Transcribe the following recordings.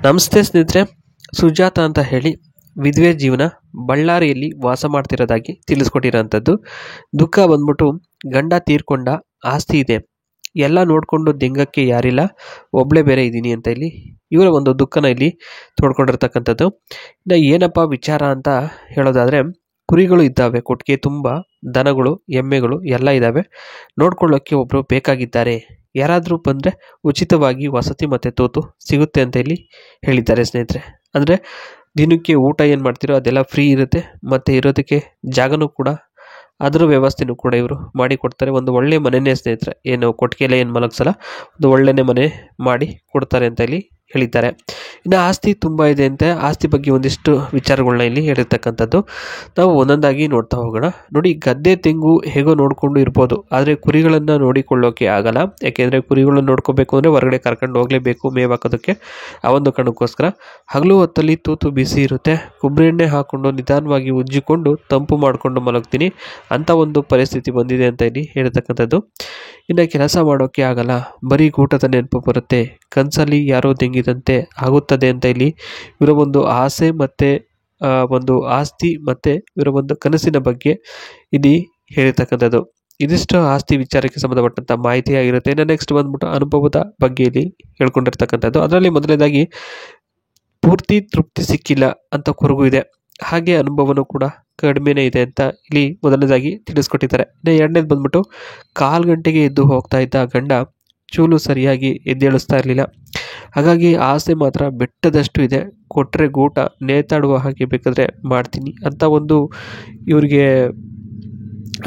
ನಮಸ್ತೆ ಸ್ನೇಹಿತರೆ, ಸುಜಾತ ಅಂತ ಹೇಳಿ ವಿಧವೆ ಜೀವನ ಬಳ್ಳಾರಿಯಲ್ಲಿ ವಾಸ ಮಾಡ್ತಿರೋದಾಗಿ ತಿಳಿಸ್ಕೊಟ್ಟಿರೋಂಥದ್ದು. ದುಃಖ ಬಂದ್ಬಿಟ್ಟು ಗಂಡ ತೀರ್ಕೊಂಡ, ಆಸ್ತಿ ಇದೆ, ಎಲ್ಲ ನೋಡಿಕೊಂಡು ದಿಂಗಕ್ಕೆ ಯಾರಿಲ್ಲ, ಒಬ್ಬಳೇ ಬೇರೆ ಇದ್ದೀನಿ ಅಂತ ಇಲ್ಲಿ ಇವರ ಒಂದು ದುಃಖನ ಇಲ್ಲಿ ತೋಡ್ಕೊಂಡಿರ್ತಕ್ಕಂಥದ್ದು. ಇನ್ನು ಏನಪ್ಪ ವಿಚಾರ ಅಂತ ಹೇಳೋದಾದರೆ, ಕುರಿಗಳು ಇದ್ದಾವೆ, ಕೊಟ್ಟಿಗೆ ತುಂಬ ದನಗಳು, ಎಮ್ಮೆಗಳು ಎಲ್ಲ ಇದ್ದಾವೆ, ನೋಡ್ಕೊಳ್ಳೋಕ್ಕೆ ಒಬ್ಬರು ಬೇಕಾಗಿದ್ದಾರೆ, ಯಾರಾದರೂ ಬಂದರೆ ಉಚಿತವಾಗಿ ವಸತಿ ಮತ್ತು ತೂತು ಸಿಗುತ್ತೆ ಅಂತ ಇಲ್ಲಿ ಹೇಳಿದ್ದಾರೆ ಸ್ನೇಹಿತರೆ. ಅಂದರೆ ದಿನಕ್ಕೆ ಊಟ ಏನು ಮಾಡ್ತೀರೋ ಅದೆಲ್ಲ ಫ್ರೀ ಇರುತ್ತೆ, ಮತ್ತು ಇರೋದಕ್ಕೆ ಜಾಗನೂ ಕೂಡ ಅದರ ವ್ಯವಸ್ಥೆನೂ ಕೂಡ ಇವರು ಮಾಡಿ ಕೊಡ್ತಾರೆ. ಒಂದು ಒಳ್ಳೆಯ ಮನೆಯೇ ಸ್ನೇಹಿತರೆ, ಏನು ಕೊಟ್ಟಿಗೆಲೆ ಏನು ಮಲಗಿಸಲ್ಲ, ಒಂದು ಒಳ್ಳೆಯೇ ಮನೆ ಮಾಡಿ ಕೊಡ್ತಾರೆ ಅಂತ ಇಲ್ಲಿ ಹೇಳಿದ್ದಾರೆ. ಇನ್ನು ಆಸ್ತಿ ತುಂಬ ಇದೆ ಅಂತೆ. ಆಸ್ತಿ ಬಗ್ಗೆ ಒಂದಿಷ್ಟು ವಿಚಾರಗಳನ್ನ ಇಲ್ಲಿ ಹೇಳಿರ್ತಕ್ಕಂಥದ್ದು ನಾವು ಒಂದೊಂದಾಗಿ ನೋಡ್ತಾ ಹೋಗೋಣ. ನೋಡಿ, ಗದ್ದೆ ತೆಂಗು ಹೇಗೋ ನೋಡಿಕೊಂಡು ಇರ್ಬೋದು, ಆದರೆ ಕುರಿಗಳನ್ನು ನೋಡಿಕೊಳ್ಳೋಕೆ ಆಗಲ್ಲ. ಯಾಕೆಂದರೆ ಕುರಿಗಳನ್ನು ನೋಡ್ಕೋಬೇಕು ಅಂದರೆ ಹೊರಗಡೆ ಕರ್ಕೊಂಡು ಹೋಗಲೇಬೇಕು ಮೇವು ಹಾಕೋದಕ್ಕೆ. ಆ ಒಂದು ಕಾರಣಕ್ಕೋಸ್ಕರ ಹಗಲು ಹೊತ್ತಲ್ಲಿ ತೂತು ಬಿಸಿ ಇರುತ್ತೆ, ಕೊಬ್ಬರಿ ಎಣ್ಣೆ ಹಾಕ್ಕೊಂಡು ನಿಧಾನವಾಗಿ ಉಜ್ಜಿಕೊಂಡು ತಂಪು ಮಾಡಿಕೊಂಡು ಮಲಗ್ತೀನಿ, ಅಂಥ ಒಂದು ಪರಿಸ್ಥಿತಿ ಬಂದಿದೆ ಅಂತ ಇಲ್ಲಿ ಹೇಳ್ತಕ್ಕಂಥದ್ದು. ಇನ್ನು ಕೆಲಸ ಮಾಡೋಕ್ಕೆ ಆಗಲ್ಲ, ಬರೀ ಊಟದ ನೆನಪು ಬರುತ್ತೆ, ಕನಸಲ್ಲಿ ಯಾರೋ ತೆಂಗಿದಂತೆ ಆಗುತ್ತದೆ ಅಂತ ಇಲ್ಲಿ ಇವರ ಒಂದು ಆಸೆ ಮತ್ತು ಒಂದು ಆಸ್ತಿ ಮತ್ತು ಇವರ ಒಂದು ಕನಸಿನ ಬಗ್ಗೆ ಇಲ್ಲಿ ಹೇಳಿರ್ತಕ್ಕಂಥದ್ದು. ಇದಿಷ್ಟು ಆಸ್ತಿ ವಿಚಾರಕ್ಕೆ ಸಂಬಂಧಪಟ್ಟಂಥ ಮಾಹಿತಿ ಆಗಿರುತ್ತೆ. ಇನ್ನು ನೆಕ್ಸ್ಟ್ ಬಂದ್ಬಿಟ್ಟು ಅನುಭವದ ಬಗ್ಗೆ ಇಲ್ಲಿ ಹೇಳ್ಕೊಂಡಿರ್ತಕ್ಕಂಥದ್ದು. ಅದರಲ್ಲಿ ಮೊದಲನೇದಾಗಿ ಪೂರ್ತಿ ತೃಪ್ತಿ ಸಿಕ್ಕಿಲ್ಲ ಅಂತ ಕೊರಗು ಇದೆ, ಹಾಗೆ ಅನುಭವನೂ ಕೂಡ ಕಡಿಮೆನೇ ಇದೆ ಅಂತ ಇಲ್ಲಿ ಮೊದಲನೇದಾಗಿ ತಿಳಿಸ್ಕೊಟ್ಟಿದ್ದಾರೆ. ಇನ್ನು ಎರಡನೇದು ಬಂದ್ಬಿಟ್ಟು 1/4 ಗಂಟೆಗೆ ಎದ್ದು ಹೋಗ್ತಾ ಇದ್ದ ಗಂಡ ಚೂಲು ಸರಿಯಾಗಿ ಎದ್ದೇಳಿಸ್ತಾ ಇರಲಿಲ್ಲ, ಹಾಗಾಗಿ ಆಸೆ ಮಾತ್ರ ಬೆಟ್ಟದಷ್ಟು ಇದೆ, ಕೊಟ್ಟರೆ ಗೂಟ ನೇತಾಡುವ ಹಾಗೆ ಬೇಕಾದರೆ ಮಾಡ್ತೀನಿ ಅಂತ ಒಂದು ಇವ್ರಿಗೆ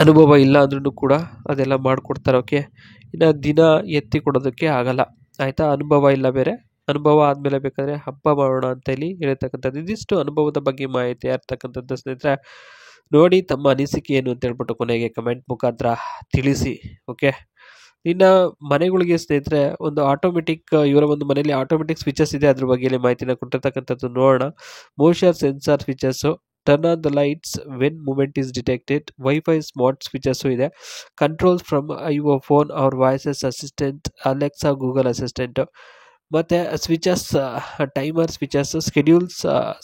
ಅನುಭವ ಇಲ್ಲ ಅಂದ್ರೂ ಕೂಡ ಅದೆಲ್ಲ ಮಾಡಿಕೊಡ್ತಾರೆ. ಓಕೆ, ಇನ್ನು ದಿನ ಎತ್ತಿ ಕೊಡೋದಕ್ಕೆ ಆಗಲ್ಲ, ಆಯಿತಾ, ಅನುಭವ ಇಲ್ಲ, ಬೇರೆ ಅನುಭವ ಆದಮೇಲೆ ಬೇಕಾದರೆ ಹಬ್ಬ ಮಾಡೋಣ ಅಂತ ಇಲ್ಲಿ ಹೇಳ್ತಕ್ಕಂಥದ್ದು. ಇದಿಷ್ಟು ಅನುಭವದ ಬಗ್ಗೆ ಮಾಹಿತಿ ಇರ್ತಕ್ಕಂಥದ್ದು ಸ್ನೇಹಿತರೆ. ನೋಡಿ, ತಮ್ಮ ಅನಿಸಿಕೆ ಏನು ಅಂತ ಹೇಳ್ಬಿಟ್ಟು ಕೊನೆಗೆ ಕಮೆಂಟ್ ಮುಖಾಂತರ ತಿಳಿಸಿ. ಓಕೆ, ಇನ್ನು ಮನೆಗಳಿಗೆ ಸ್ನೇಹಿತರೆ ಒಂದು ಆಟೋಮೆಟಿಕ್, ಇವರ ಒಂದು ಮನೆಯಲ್ಲಿ ಆಟೋಮೆಟಿಕ್ ಸ್ವಿಚಸ್ ಇದೆ, ಅದ್ರ ಬಗ್ಗೆ ಮಾಹಿತಿನ ಕೊಟ್ಟಿರ್ತಕ್ಕಂಥದ್ದು ನೋಡೋಣ. Motion sensor switches, turn on the lights when movement is detected, wifi smart switches ಇದೆ, controls from your phone or voices assistant, Alexa, Google assistant, ಮತ್ತು switches, timer switches, schedules,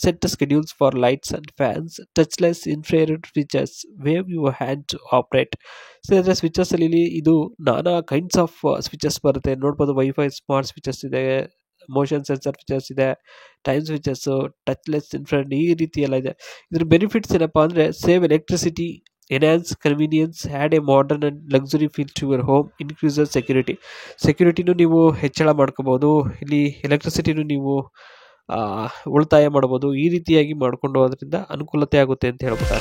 set schedules for lights and fans, touchless infrared switches, wave your hand to operate. So ಇದರ ಸ್ವಿಚಸ್ಸಲ್ಲಿ ಇದು ನಾನಾ kinds of switches ಬರುತ್ತೆ ನೋಡ್ಬೋದು. Wifi smart switches ಇದೆ, motion sensor switches ಇದೆ, time switches, touchless infrared, ಈ ರೀತಿ ಎಲ್ಲ ಇದೆ. ಇದ್ರ ಬೆನಿಫಿಟ್ಸ್ ಏನಪ್ಪ ಅಂದರೆ save electricity, enhance convenience, add a modern and luxury feel to your home, increases ಸೆಕ್ಯೂರಿಟಿನೂ ನೀವು ಹೆಚ್ಚಳ ಮಾಡ್ಕೋಬೋದು, ಇಲ್ಲಿ ಎಲೆಕ್ಟ್ರಿಸಿಟಿನೂ ನೀವು ಉಳಿತಾಯ ಮಾಡ್ಬೋದು. ಈ ರೀತಿಯಾಗಿ ಮಾಡ್ಕೊಂಡು ಹೋಗೋದ್ರಿಂದ ಅನುಕೂಲತೆ ಆಗುತ್ತೆ ಅಂತ ಹೇಳ್ಬೋದು.